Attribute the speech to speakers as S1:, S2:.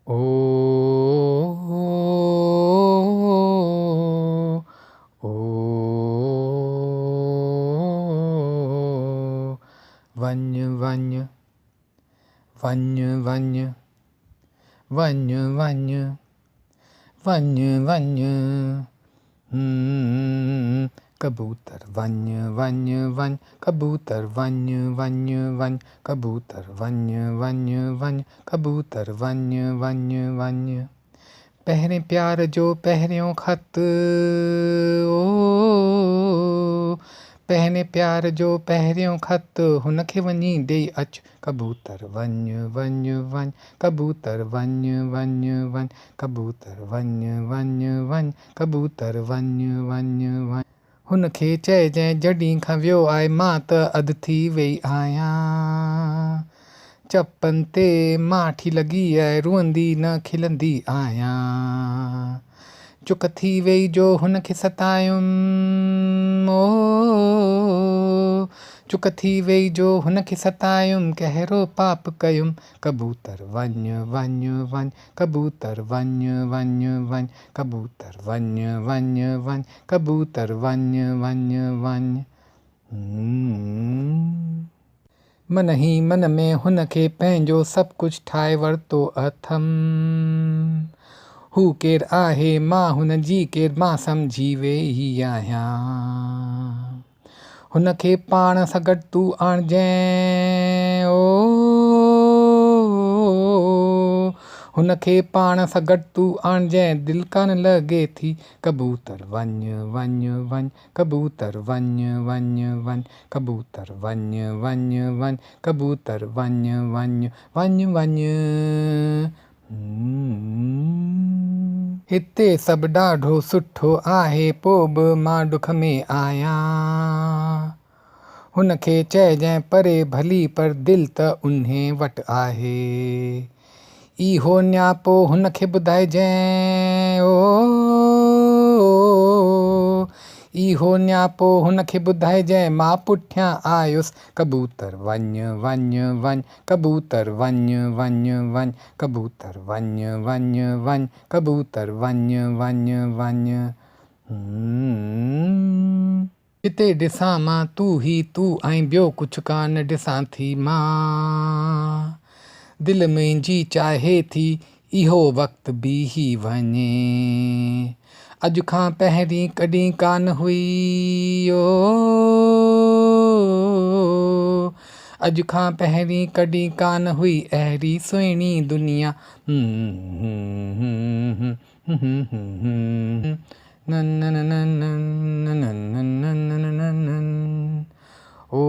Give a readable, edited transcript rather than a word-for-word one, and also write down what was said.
S1: ओ ओ वन्य वन्य वन्य वन्य वन्य वन्य वन्य वन्य कबूतर वन्य वन्य वन्य कबूतर वन्य वन्य वन्य कबूतर वन्य वन्य वन्य कबूतर वन्य वन्य वन्य पहिरें प्यार जो पहिरियों ख़त ओ पहिरें प्यार जो पहिरियों ख़त हुनखे वञी ॾेई अच कबूतर वन्य वन्य वन्य कबूतर वन्य वन्य वन्य कबूतर वन्य वन्य वन्य कबूतर वन्य वन्य वन्य हुनखे चइजांइ जॾहिं खां वियो आहे मां त अधु थी वई आहियां चपनि ते माठी लॻी आहे रुअंदी न खिलंदी आहियां चुक थी वई जो हुनखे सतायुमि ओ चुक थी वई जो हुनखे सतायुमि कहिड़ो पाप कयुमि कबूतर वन्य वन्य वन्य कबूतर वन्य वन्य वन्य कबूतर वन्य वन्य वन्य कबूतर वन्य वन्य वन्य मन ही मन में हुनखे पंहिंजो सभु कुझु ठाहे वरितो अथमि हू केरु आहे मां हुनजी केरु मां सम्झी वेई आहियां हुनखे पाण सां गॾु तूं आणिजांइ ओ हुनखे पाण सां गॾु तूं आणिजांइ दिलि कान लॻे थी कबूतर वन्य वन्य वन्य कबूतर वन्य वन्य वन्य कबूतर वन्य वन्य वन्य कबूतर वन्य वन्य वन्य वन्य हिते सभु ॾाढो सुठो आहे पोइ बि मां ॾुख में आहियां हुनखे चइजांइ परे भली पर दिलि त उन वटि आहे इहो नियापो हुनखे ॿुधाइजांइ ओ इहो नियापो हुनखे ॿुधाइजांइ मां पुठियां आयुसि कबूतर वन्य वन्य वन्य कबूतर वन्य वन्य वन्य कबूतर वन्य वन्य वन्य कबूतर वन्य वन्य वन्य जिते ॾिसां मां तूं ई तूं ऐं ॿियो कुझु कान ॾिसां थी मां दिलि मुंहिंजी चाहे थी इहो वक़्तु बीही वञे अॼु खां पहिरीं कॾहिं कान हुई ओ अॼु खां पहिरीं कॾहिं कान हुई अहिड़ी सुहिणी दुनिया न न न न न न न न न न न ओ